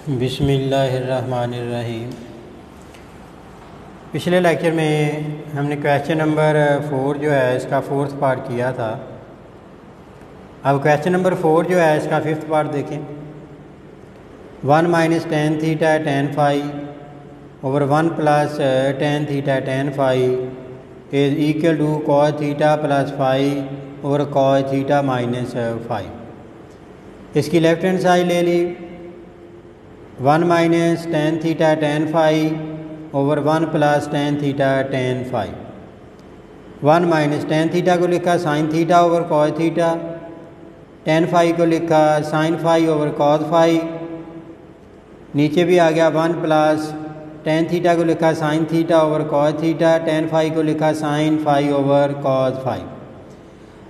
बिस्मिल्लाहिर्रहमानिर्रहीम। पिछले लेक्चर में हमने क्वेश्चन नंबर 4 जो है इसका फोर्थ पार्ट किया था। अब क्वेश्चन नंबर 4 जो है इसका फिफ्थ पार्ट देखें। 1 minus tan theta tan phi over 1 plus tan theta tan phi is equal to cos theta plus phi over cos theta minus phi. इसकी लेफ्ट हैंड साइड ले ली। 1 minus tan theta tan phi over 1 plus tan theta tan phi. 1 minus tan theta को लिखा sine theta over cos theta, tan phi को लिखा sine phi over cos phi. नीचे भी आ गया 1 प्लस टेन थीटा को लिखा sine theta over cos theta, tan phi को लिखा sine phi over cos phi.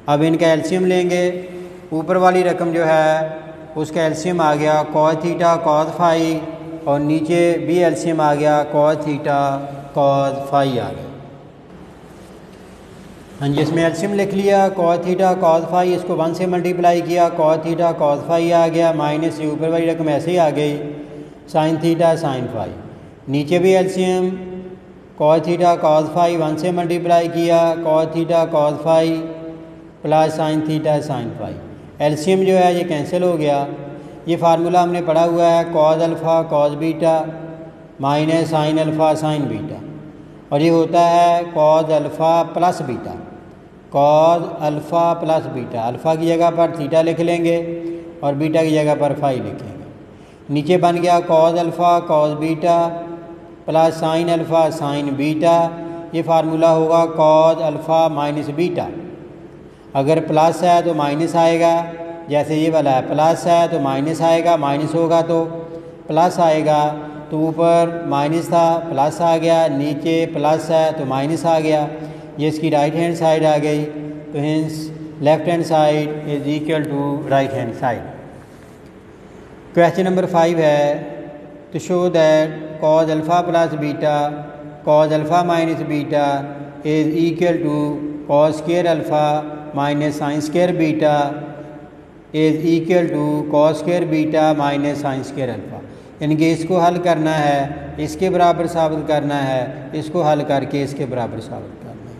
अब इनका एलसीएम लेंगे। ऊपर वाली रकम जो है उसका एलसीएम आ गया कॉस थीटा कॉस फाई और नीचे भी एलसीएम आ गया कॉस थीटा कॉस फाई आ गया। हाँ जी, इसमें एलसीएम लिख लिया कॉस थीटा कॉस फाई, इसको 1 से मल्टीप्लाई किया, कॉस थीटा कॉस फाई आ गया, माइनस से ऊपर वाली रकम ऐसे ही आ गई साइन थीटा साइन फाई। नीचे भी LCM cos theta cos phi 1 से मल्टीप्लाई किया, cos theta cos phi plus sine theta sine phi. LCM जो है ये कैंसिल हो गया। ये फार्मूला हमने पढ़ा हुआ है cos alpha cos beta minus sine alpha sine beta, और ये होता है cos alpha plus beta, cos alpha plus beta. Alpha की जगह पर थीटा लिख लेंगे और बीटा की जगह पर फाई लिखेंगे। नीचे बन गया cos alpha cos beta plus sine alpha sine beta. ये फार्मूला होगा कॉस अल्फ़ा माइनस बीटा। अगर प्लस है तो माइनस आएगा, जैसे ये वाला है प्लस है तो माइनस आएगा, माइनस होगा तो प्लस आएगा। तो ऊपर माइनस था प्लस आ गया, नीचे प्लस है तो माइनस आ गया। ये इसकी राइट हैंड साइड आ गई। तो hence left hand side is equal to right hand side. Question number 5 है to show that cos alpha plus beta cos alpha minus beta is equal to cos square alpha minus sine square beta is equal to cos square beta minus sine square alpha. यानी कि इसको हल करना है, इसके बराबर साबित करना है, इसको हल करके इसके बराबर साबित करना है।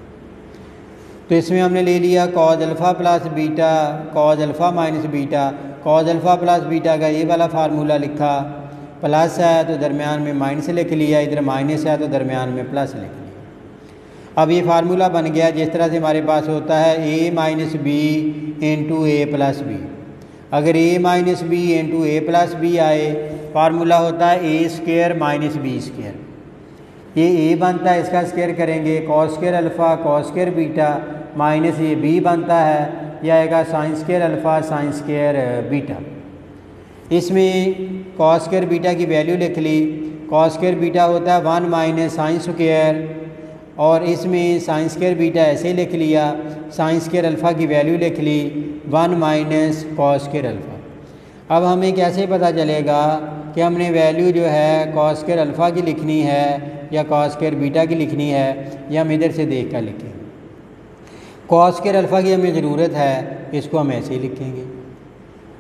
तो इसमें हमने ले लिया cos alpha plus beta cos alpha minus beta. Cos alpha plus beta का ये वाला फार्मूला लिखा, प्लस है तो दरमियान में माइनस लिख लिया, इधर माइनस है तो दरमियान में प्लस लिख लिया। अब ये फार्मूला बन गया जिस तरह से हमारे पास होता है a minus b into a plus b. अगर a minus b into a plus b आए, फार्मूला होता है a square minus b square. ये a बनता है, इसका स्क्वायर करेंगे cos square alpha cos square beta minus ये b बनता है, यह आएगा sine square alpha sine square beta. इसमें कॉस स्क्वायर बीटा की वैल्यू लिख ली। कॉस स्क्वायर बीटा होता है 1 माइनस साइन स्क्वायर, और इसमें साइन स्क्वायर बीटा ऐसे ही लिख लिया, साइन स्क्वायर अल्फ़ा की वैल्यू लिख ली 1 माइनस कॉस स्क्वायर अल्फ़ा। अब हमें कैसे पता चलेगा कि हमने वैल्यू जो है कॉस स्क्वायर अल्फ़ा की लिखनी है या कॉस स्क्वायर बीटा की लिखनी है, या हम इधर से देख कर लिखेंगे। कॉस स्क्वायर अल्फ़ा की हमें ज़रूरत है, इसको हम ऐसे ही लिखेंगे।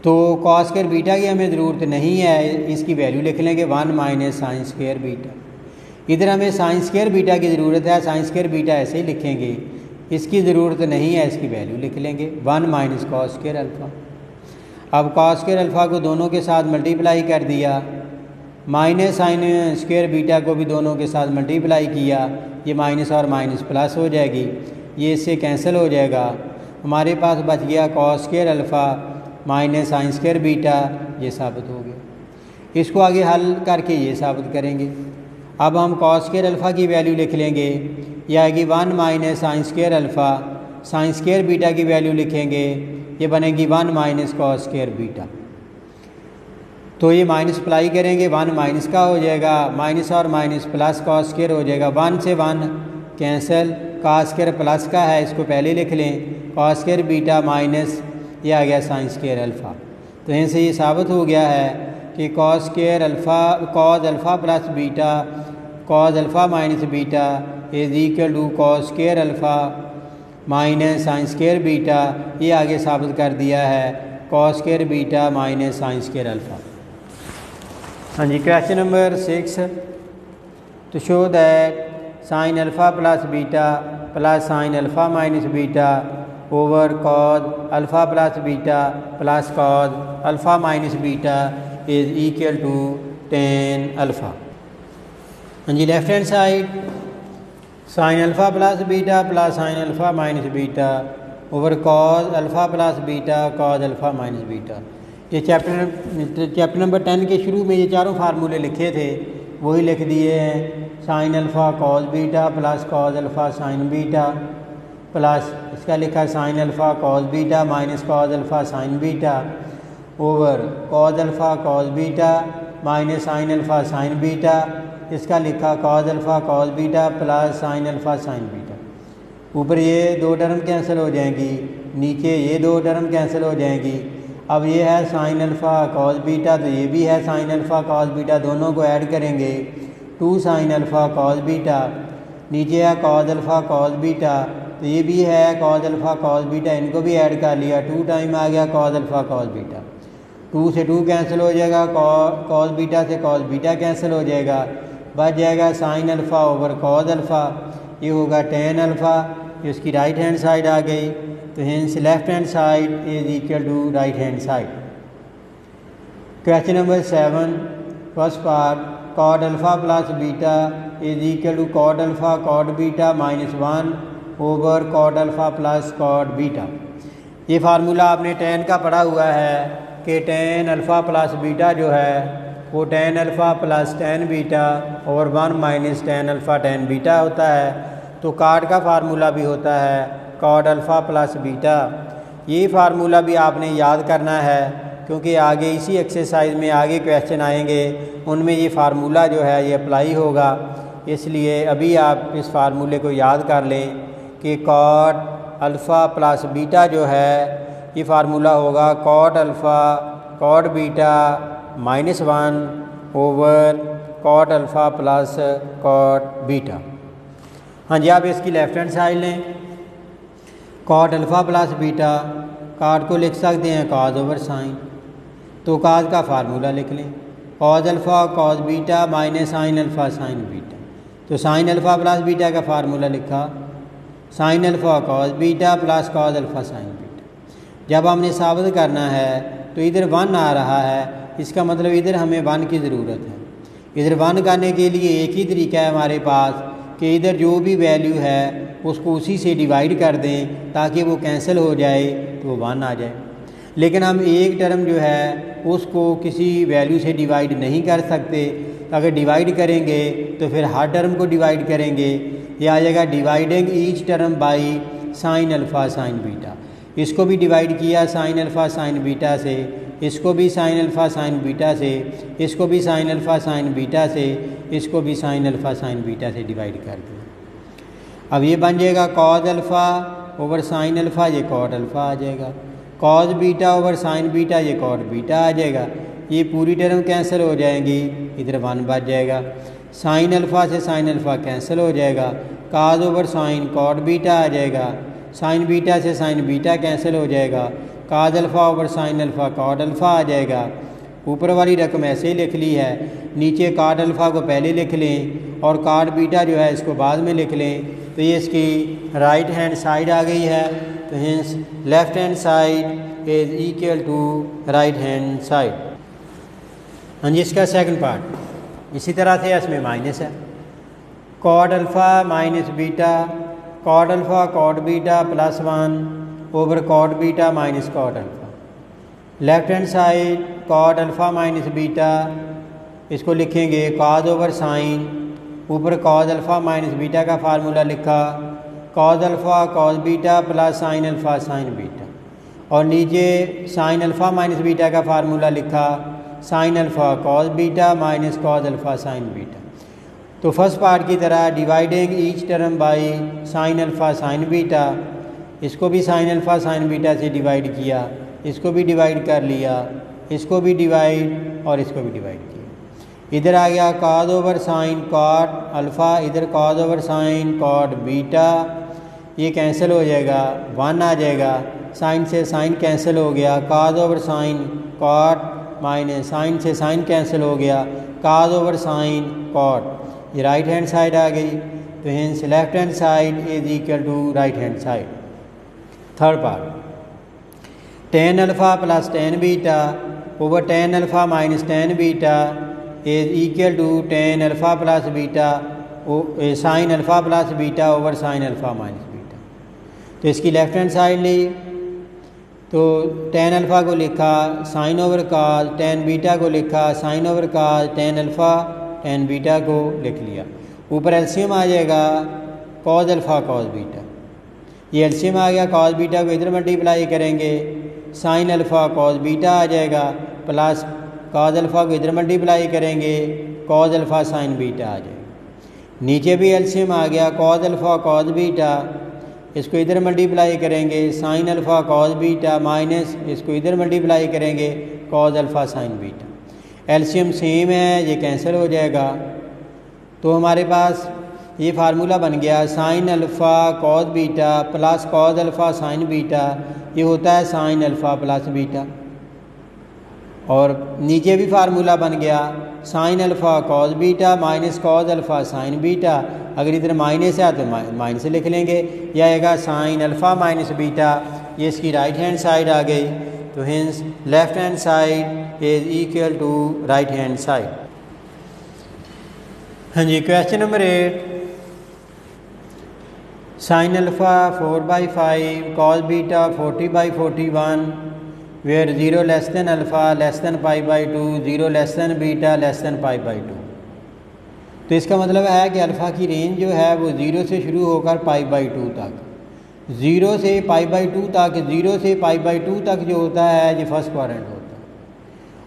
तो कॉस स्क्वायर बीटा की हमें ज़रूरत नहीं है, इसकी वैल्यू लिख लेंगे 1 माइनस साइन स्क्वायर बीटा। इधर हमें साइन स्क्वायर बीटा की ज़रूरत है, साइन स्क्वायर बीटा ऐसे ही लिखेंगे, इसकी ज़रूरत नहीं है, इसकी वैल्यू लिख लेंगे 1 माइनस कॉस स्क्वायर अल्फ़ा। अब कॉस स्क्वायर अल्फ़ा को दोनों के साथ मल्टीप्लाई कर दिया, माइनस साइन स्क्वायर बीटा को भी दोनों के साथ मल्टीप्लाई किया, ये माइनस और माइनस प्लस हो जाएगी, ये इससे कैंसिल हो जाएगा। हमारे पास बच गया cos square alpha minus sine square beta, ये साबित हो गया। इसको आगे हल करके ये साबित करेंगे। अब हम कॉस स्क्वायर अल्फ़ा की वैल्यू लिख लेंगे, यह आएगी 1 minus sine square alpha, sine square beta की वैल्यू लिखेंगे, ये बनेगी 1 माइनस कॉस स्क्वायर बीटा। तो ये माइनस अप्लाई करेंगे, 1 माइनस का हो जाएगा, माइनस और माइनस प्लस कॉस स्क्वायर हो जाएगा, 1 से 1 कैंसिल, कॉस स्क्वायर प्लस का है इसको पहले लिख लें, कॉस स्क्वायर बीटा माइनस ये आ गया साइन स्क्वायर अल्फ़ा। तो इनसे ये साबित हो गया है कि cos square alpha cos alpha plus beta cos alpha minus beta is equal to cos square alpha minus sine square beta. ये आगे साबित कर दिया है cos square beta minus sine square alpha. हाँ जी, question number 6 to show that sine alpha plus beta plus sine alpha minus beta over cos alpha plus beta plus cos alpha minus beta is equal to tan alpha. हाँ जी, left hand side sine alpha plus beta plus sine alpha minus beta over cos alpha plus beta cos alpha minus beta. ये chapter number 10 के शुरू में ये चारों फार्मूले लिखे थे, वही लिख दिए हैं। Sign alpha cos beta plus cos alpha sine beta plus इसका लिखा sine alpha cos beta minus cos alpha sine beta over cos alpha cos beta minus sine alpha sine beta, इसका लिखा cos alpha cos beta plus sine alpha sine beta. ऊपर ये दो term cancel हो जाएंगी, नीचे ये दो टर्म कैंसिल हो जाएंगी। अब ये है साइन अल्फ़ा कॉस बीटा, तो ये भी है साइन अल्फ़ा कॉस बीटा, दोनों को ऐड करेंगे 2 साइन अल्फ़ा कॉस बीटा। नीचे है कॉस अल्फ़ा कॉस बीटा, तो ये भी है कॉस अल्फ़ा कॉस बीटा, इनको भी ऐड कर लिया, 2 टाइम आ गया कॉस अल्फ़ा कॉस बीटा। 2 से 2 कैंसिल हो जाएगा, कॉस बीटा से कॉस बीटा कैंसिल हो जाएगा, बच जाएगा sine alpha over cos alpha, ये होगा टेन अल्फ़ा। इसकी राइट हैंड साइड आ गई, तो hence left hand side is equal to right hand side. Question number 7 first part cot alpha plus beta is equal to cot alpha cot beta minus 1 over cot alpha plus cot beta. ये formula आपने tan का पढ़ा हुआ है कि ten alpha plus beta जो है वो ten alpha plus tan beta over 1 minus tan alpha tan beta होता है। तो कॉट का फार्मूला भी होता है कॉट अल्फ़ा प्लस बीटा। ये फार्मूला भी आपने याद करना है, क्योंकि आगे इसी एक्सरसाइज में आगे क्वेश्चन आएंगे, उनमें ये फार्मूला जो है ये अप्लाई होगा। इसलिए अभी आप इस फार्मूले को याद कर लें कि कॉट अल्फ़ा प्लस बीटा जो है ये फार्मूला होगा cot alpha cot beta minus 1 over cot alpha plus cot beta. हाँ जी, आप इसकी लेफ्ट हैंड साइड लें, cot alpha plus beta, cot को लिख सकते हैं कॉज ओवर साइन, तो कॉज का फार्मूला लिख लें cos alpha cos beta minus sine alpha sine beta. तो साइन अल्फ़ा प्लस बीटा का फार्मूला लिखा sine alpha cos beta plus cos alpha sine beta. जब हमने साबित करना है तो इधर 1 आ रहा है, इसका मतलब इधर हमें 1 की ज़रूरत है। इधर 1 करने के लिए एक ही तरीका है हमारे पास कि इधर जो भी वैल्यू है उसको उसी से डिवाइड कर दें ताकि वो कैंसिल हो जाए तो वो 1 आ जाए। लेकिन हम एक टर्म जो है उसको किसी वैल्यू से डिवाइड नहीं कर सकते, अगर डिवाइड करेंगे तो फिर हर टर्म को डिवाइड करेंगे, ये आ जाएगा dividing each term by sine alpha sine beta. इसको भी डिवाइड किया साइन अल्फ़ा साइन बीटा से, इसको भी साइन अल्फ़ा साइन बीटा से, इसको भी साइन अल्फ़ा साइन बीटा से, इसको भी साइन अल्फ़ा साइन बीटा से डिवाइड कर दिया। अब ये बन जाएगा cos alpha over sine alpha, ये कॉट अल्फ़ा आ जाएगा, cos beta over sign beta, ये कॉट बीटा आ जाएगा। ये पूरी टर्म कैंसिल हो जाएंगी, इधर 1 बच जाएगा, साइन अल्फ़ा से साइन अल्फ़ा कैंसिल हो जाएगा, cos over sine cot beta आ जाएगा, साइन बीटा से साइन बीटा कैंसिल हो जाएगा, cos alpha over sine alpha cot alpha आ जाएगा। ऊपर वाली रकम ऐसे ही लिख ली है, नीचे कॉट अल्फ़ा को पहले लिख लें और कॉट बीटा जो है इसको बाद में लिख लें, तो ये इसकी राइट हैंड साइड आ गई है। तो hence left hand side is equal to right hand side. हाँ जी, इसका सेकंड पार्ट इसी तरह से इसमें माइनस है, cot alpha minus beta cot alpha cot beta plus 1 over cot beta minus cot alpha. Left hand side cot alpha minus beta, इसको लिखेंगे कॉज ओवर साइन, ऊपर कॉज अल्फ़ा माइनस बीटा का formula लिखा cos alpha cos beta plus sine alpha sine beta, और नीचे sine alpha minus beta का formula लिखा sine alpha cos beta minus cos alpha sine beta. तो first part की तरह dividing each term by sine alpha sine beta, इसको भी sign alpha sine beta से डिवाइड किया, इसको भी डिवाइड कर लिया, इसको भी डिवाइड और इसको भी डिवाइड किया। इधर आ गया cos over sine cot alpha, इधर cos over sine cot beta, ये कैंसिल हो जाएगा, 1 आ जाएगा, साइन से साइन कैंसिल हो गया, cos over sine cot minus sine से साइन कैंसिल हो गया, काज ओवर साइन कॉट, ये राइट हैंड साइड आ गई। तो hence left hand side is equal to right hand side. Third part, tan alpha plus tan beta over tan alpha minus tan beta is equal to tan alpha plus beta sine alpha plus beta over sine alpha minus beta. तो इसकी left hand side ली, तो tan alpha को लिखा sine over काज, tan beta को लिखा sine over काज, tan alpha tan beta को लिख लिया। ऊपर एलसीएम आ जाएगा कॉज अल्फ़ा कॉज बीटा, ये एलसीएम आ गया, कॉज बीटा को इधर मल्टीप्लाई करेंगे, साइन अल्फ़ा कॉज बीटा आ जाएगा, प्लस कॉज अल्फ़ा को इधर मल्टीप्लाई करेंगे, कॉज अल्फ़ा साइन बीटा आ जाएगा। नीचे भी एलसीएम आ गया कॉज अल्फ़ा कॉज बीटा, इसको इधर मल्टीप्लाई करेंगे sign alpha cos beta, minus इसको इधर मल्टीप्लाई करेंगे cause alpha sine beta. LCM same है, ये कैंसिल हो जाएगा। तो हमारे पास ये फार्मूला बन गया sign alpha cos beta plus cos alpha sine beta, ये होता है साइन अल्फ़ा प्लस बीटा। और नीचे भी फार्मूला बन गया sign alpha cos beta minus cos alpha sine beta, अगर इधर माइनस है तो माइनस लिख लेंगे, यह आएगा साइन अल्फ़ा माइनस बीटा, ये इसकी राइट हैंड साइड आ गई। तो hence left hand side is equal to right hand side. हाँ जी, question number 8, sine alpha 4/5 cos beta 40/41 where 0 less than alpha less than π/2 0 less than beta less than π/2। तो इसका मतलब है कि अल्फ़ा की रेंज जो है वो 0 से शुरू होकर π/2 तक, 0 से π/2 तक, 0 से π/2 तक जो होता है ये फर्स्ट क्वाड्रेंट होता है।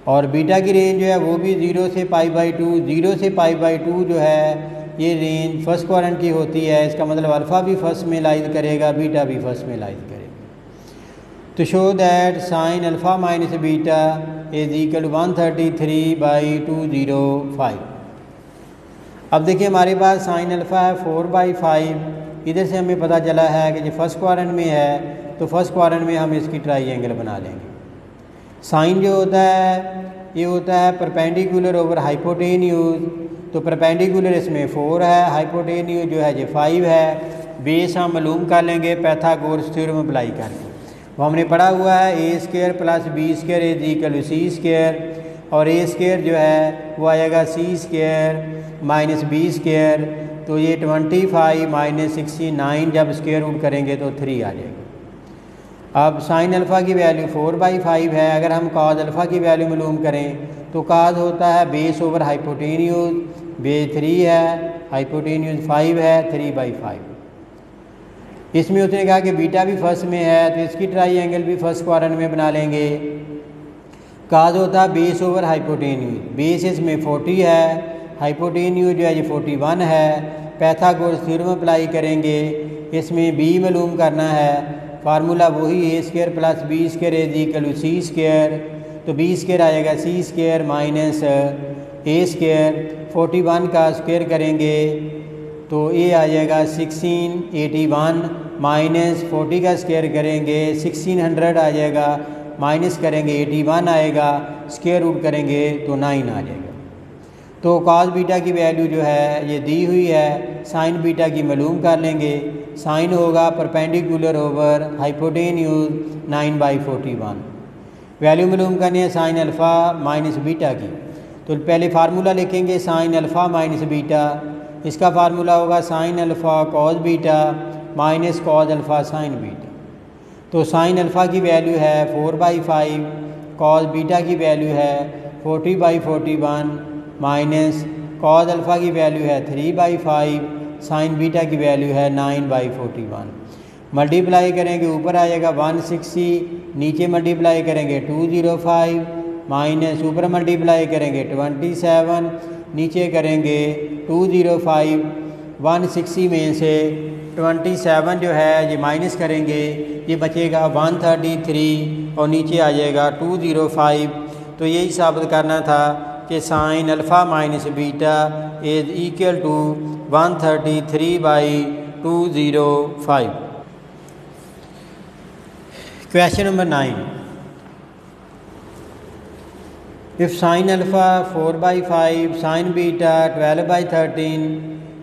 और बीटा की रेंज जो है वो भी 0 से π/2, 0 से π/2 जो है ये रेंज फर्स्ट क्वाड्रेंट की होती है। इसका मतलब अल्फ़ा भी फर्स्ट में लाइज करेगा, बीटा भी फर्स्ट में लाइज करेगा। तो show that sine alpha minus beta is equal to 133/205। अब देखिए हमारे पास साइन अल्फ़ा है 4/5, इधर से हमें पता चला है कि जो फर्स्ट क्वाड्रेंट में है तो फर्स्ट क्वाड्रेंट में हम इसकी ट्राइंगल बना लेंगे। साइन जो होता है ये होता है परपेंडिकुलर ओवर हाइपोटेन्यूज, तो परपेंडिकुलर इसमें 4 है, हाइपोटेन्यूज जो है ये 5 है। बेस हम मालूम कर लेंगे पाइथागोरस थ्योरम अप्लाई करके, वो हमने पढ़ा हुआ है a² + b² is equal to c², और a² जो है वो आएगा c² - b², तो ये 25 - 69 जब स्क्वायर रूट करेंगे तो 3 आ जाएगा। अब साइन अल्फ़ा की वैल्यू 4/5 है, अगर हम कॉज अल्फ़ा की वैल्यू मालूम करें तो काज होता है बेस ओवर हाइपोटेन्यूज, बेस 3 है, हाइपोटेन्यूज 5 है, 3/5। इसमें उसने कहा कि बीटा भी फर्स्ट में है तो इसकी ट्राइंगल भी फर्स्ट क्वाड्रेंट में बना लेंगे। काज होता है बेस ओवर हाइपोटेन्यूज, बेस इसमें 40 है, हाइपोटेन्यूज जो है ये 41 है। पाइथागोरस थ्योरम अप्लाई करेंगे, इसमें b मालूम करना है, फार्मूला वही a² + b² is equal to c², तो b² आएगा c² माइनस a², 41 का स्क्वायर करेंगे तो ये आ जाएगा 1681 माइनस 40 का स्क्वायर करेंगे 1600 आ जाएगा, माइनस करेंगे 81 आएगा, स्क्वायर रूट करेंगे तो 9 आ जाएगा। तो कॉस बीटा की वैल्यू जो है ये दी हुई है, साइन बीटा की मालूम कर लेंगे। साइन होगा परपेंडिकुलर ओवर हाइपोटेन्यूज 9/41। वैल्यू मालूम करनी है साइन अल्फ़ा माइनस बीटा की, तो पहले फार्मूला लिखेंगे साइन अल्फ़ा माइनस बीटा, इसका फार्मूला होगा sine alpha cos beta minus cos alpha sine beta. तो साइन अल्फ़ा की वैल्यू है 4/5, कॉस बीटा की वैल्यू है 40/41 माइनस कॉस अल्फ़ा की वैल्यू है 3/5, साइन बीटा की वैल्यू है 9/41। मल्टीप्लाई करेंगे ऊपर आ जाएगा 160, नीचे मल्टीप्लाई करेंगे 205 माइनस ऊपर मल्टीप्लाई करेंगे 27, नीचे करेंगे 205। 160 में से 27 जो है ये माइनस करेंगे, ये बचेगा 133 और नीचे आ जाएगा 205। तो यही साबित करना था कि sine alpha minus beta is equal to 133/205। Question number 9, if sine alpha 4/5 sine beta 12/13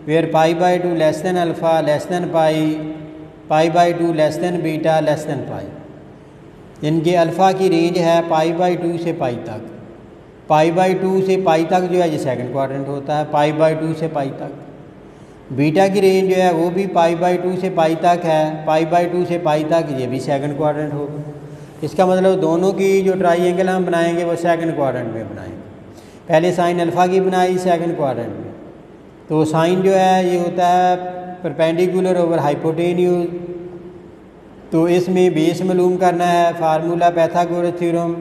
where π/2 less than alpha less than π/2 less than beta less than pi. इनके अल्फ़ा की रेंज है π/2 से पाई तक। π/2 से पाई तक जो है ये सेकंड क्वाड्रेंट होता है, π/2 से पाई तक। बीटा की रेंज जो है वो भी π/2 से पाई तक है, π/2 से पाई तक ये भी सेकंड क्वाड्रेंट होगा। इसका मतलब दोनों की जो ट्राइंगल हम बनाएंगे वो सेकंड क्वाड्रेंट में बनाएंगे। पहले साइन अल्फ़ा की बनाई सेकंड क्वाड्रेंट में, तो साइन जो है ये होता है परपेंडिकुलर ओवर हाइपोटेन्यूज। तो इसमें बेस मालूम करना है, formula Pythagoras theorem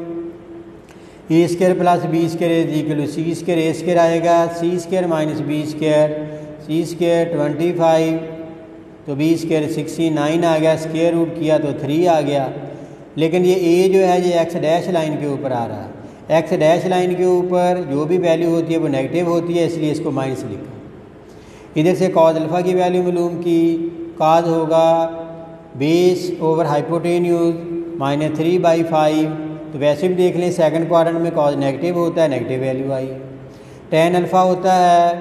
a square plus b square is equal to c square a square आएगा, c square minus b square, c square 25 तो बी स्क्वायर 69 आ गया, स्क्वायर रूट किया तो 3 आ गया। लेकिन ये ए जो है ये एक्स डैश लाइन के ऊपर आ रहा है। एक्स डैश लाइन के ऊपर जो भी वैल्यू होती है वो नेगेटिव होती है, इसलिए इसको माइनस लिखा। इधर से कॉज अल्फ़ा की वैल्यू मालूम की, कॉज होगा बेस ओवर हाइपोटेन्यूज -3/5। तो वैसे भी देख लें सेकंड क्वाड्रेंट में कॉज नेगेटिव होता है, नेगेटिव वैल्यू आई। टेन अल्फ़ा होता है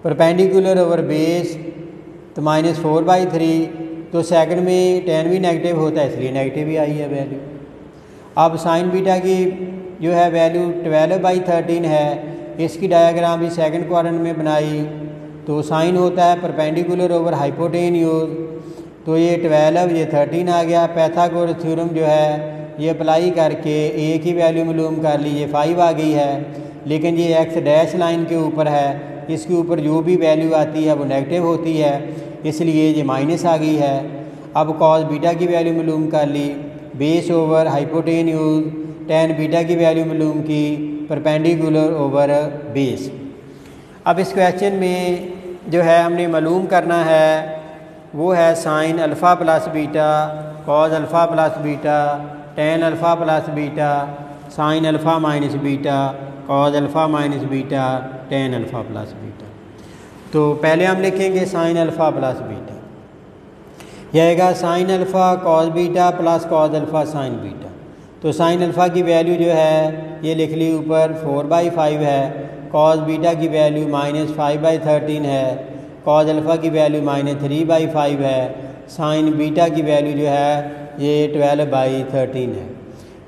परपेंडिकुलर ओवर बेस तो -4/3, तो सेकंड में टेन भी नेगेटिव होता है इसलिए नेगेटिव ही आई है वैल्यू। अब साइन बीटा की जो है वैल्यू 12/13 है, इसकी डायग्राम भी सेकंड क्वाड्रेंट में बनाई। तो साइन होता है परपेंडिकुलर ओवर हाइपोटेन्यूज, तो ये 12 ये 13 आ गया। पाइथागोरस थ्योरम जो है ये अप्लाई करके ए की वैल्यू मालूम कर ली, ये 5 आ गई है। लेकिन ये एक्स डैश लाइन के ऊपर है, इसके ऊपर जो भी वैल्यू आती है वो नेगेटिव होती है, इसलिए ये माइनस आ गई है। अब कॉस बीटा की वैल्यू मालूम कर ली, base over hypotenuse, tan beta की वैल्यू मालूम की, परपेंडिकुलर ओवर बेस। अब इस क्वेश्चन में जो है हमने मालूम करना है वो है sign alpha plus beta, cos alpha plus beta, ten alpha plus beta, sine alpha minus beta, cos alpha minus beta, ten alpha plus beta. तो पहले हम लिखेंगे साइन अल्फ़ा प्लस बीटा, यह आएगा sine alpha cos beta plus cos alpha sine beta. तो sine alpha की value जो है ये लिख ली ऊपर 4/5 है, कॉस बीटा की वैल्यू -5/13 है, कॉस अल्फ़ा की वैल्यू -3/5 है, साइन बीटा की वैल्यू जो है ये 12/13 है।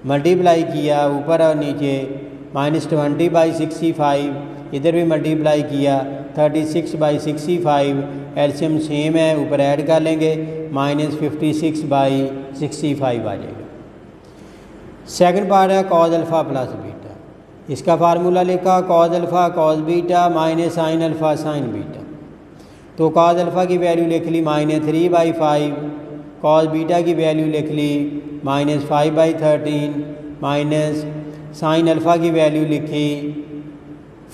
मल्टीप्लाई किया ऊपर और नीचे -20/65, इधर भी मल्टीप्लाई किया 36/65, एलसीएम सेम है ऊपर ऐड कर लेंगे -56/65 आ जाएगा। सेकंड पार्ट है कॉस अल्फ़ा प्लस बीटा, इसका फार्मूला लिखा cos alpha cos beta minus sine alpha sine beta. तो कॉस अल्फ़ा की वैल्यू लिख ली -3/5, कॉस बीटा की वैल्यू लिख ली -5/13, माइनस साइन अल्फ़ा की वैल्यू लिखी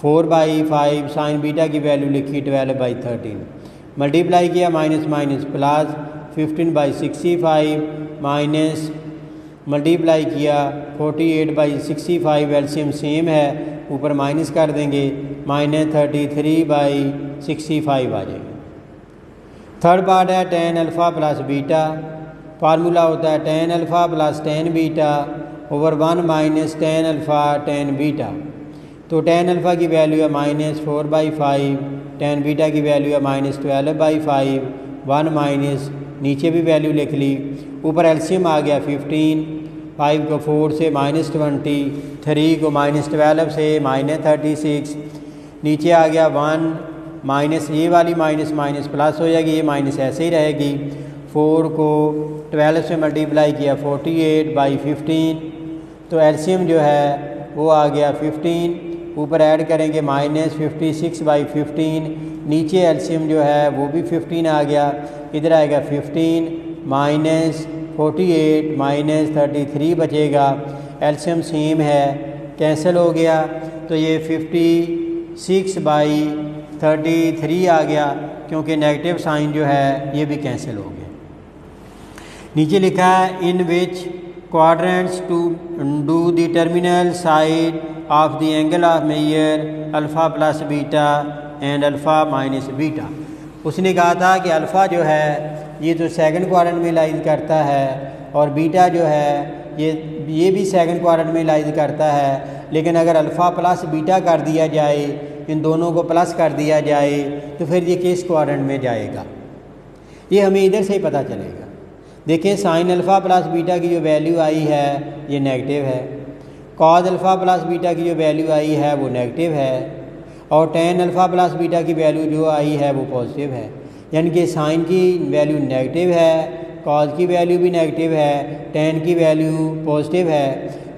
4/5, साइन बीटा की वैल्यू लिखी 12/13। मल्टीप्लाई किया minus minus plus 15/65 minus multiply किया 48/65, एलसीएम सेम है ऊपर माइनस कर देंगे -33/65 आ जाएगा। थर्ड पार्ट है ten alpha plus beta, formula होता है ten alpha plus tan beta over 1 minus tan alpha tan beta. तो टेन अल्फ़ा की वैल्यू है -4/5, टेन बीटा की वैल्यू है -12/5, 1 माइनस नीचे भी वैल्यू लिख ली, ऊपर एलसीएम आ गया 15, 5 को 4 से -20, 3 को -12 से -36, नीचे आ गया 1 माइनस ये वाली माइनस माइनस प्लस हो जाएगी, ये माइनस ऐसे ही रहेगी। 4 को 12 से मल्टीप्लाई किया 48/15, तो एलसीएम जो है वो आ गया 15, ऊपर ऐड करेंगे -56/15, नीचे एलसीएम जो है वो भी 15 आ गया, इधर आएगा 15 माइनस 48 माइनस 33 बचेगा, एलसीएम सेम है कैंसिल हो गया, तो ये 56/33 आ गया क्योंकि नेगेटिव साइन जो है ये भी कैंसिल हो गया। नीचे लिखा है in which quadrants to do the terminal side of the angle of measure alpha plus beta and alpha minus beta. उसने कहा था कि अल्फ़ा जो है ये तो सेकंड क्वाड्रेंट में लाइज करता है और बीटा जो है ये भी सेकंड क्वाड्रेंट में लाइज करता है। लेकिन अगर अल्फ़ा प्लस बीटा कर दिया जाए, इन दोनों को प्लस कर दिया जाए, तो फिर ये किस क्वाड्रेंट में जाएगा, ये हमें इधर से ही पता चलेगा। देखें साइन अल्फ़ा प्लस बीटा की जो वैल्यू आई है ये नेगेटिव है, कॉज अल्फ़ा प्लस बीटा की जो वैल्यू आई है वो नेगेटिव है, और टेन अल्फ़ा प्लस बीटा की वैल्यू जो आई है वो पॉजिटिव है। यानी कि साइन की वैल्यू नेगेटिव है, कॉज की वैल्यू भी नेगेटिव है, टेन की वैल्यू पॉजिटिव है।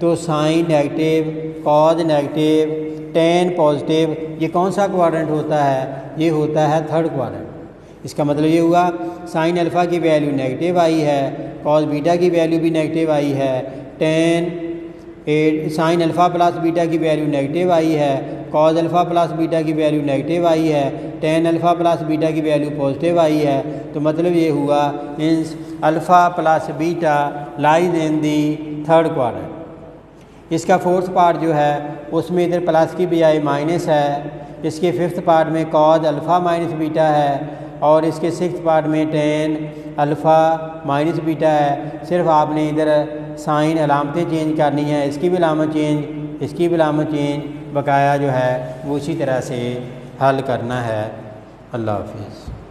तो sine negative, cos negative, tan positive, ये कौन सा क्वाड्रेंट होता है, ये होता है थर्ड क्वाड्रेंट। इसका मतलब ये हुआ साइन अल्फ़ा की वैल्यू नेगेटिव आई है, कॉज बीटा की वैल्यू भी नेगेटिव आई है, ten sign alpha plus beta की वैल्यू नेगेटिव आई है, कॉज अल्फ़ा प्लस बीटा की वैल्यू नेगेटिव आई है, टेन अल्फ़ा प्लस बीटा की वैल्यू पॉजिटिव आई है। तो मतलब ये हुआ means alpha plus beta lies in the third quadrant. इसका फोर्थ पार्ट जो है उसमें इधर प्लस की बजाय माइनस है, इसके फिफ्थ पार्ट में कॉज अल्फ़ा माइनस बीटा है, और इसके सिक्स्थ पार्ट में टेन अल्फ़ा माइनस बीटा है। सिर्फ आपने इधर साइन अलामतें चेंज करनी है, इसकी भी अलामत चेंज, इसकी भी अलामत चेंज, बकाया जो है वो उसी तरह से हल करना है। अल्लाह हाफिज़।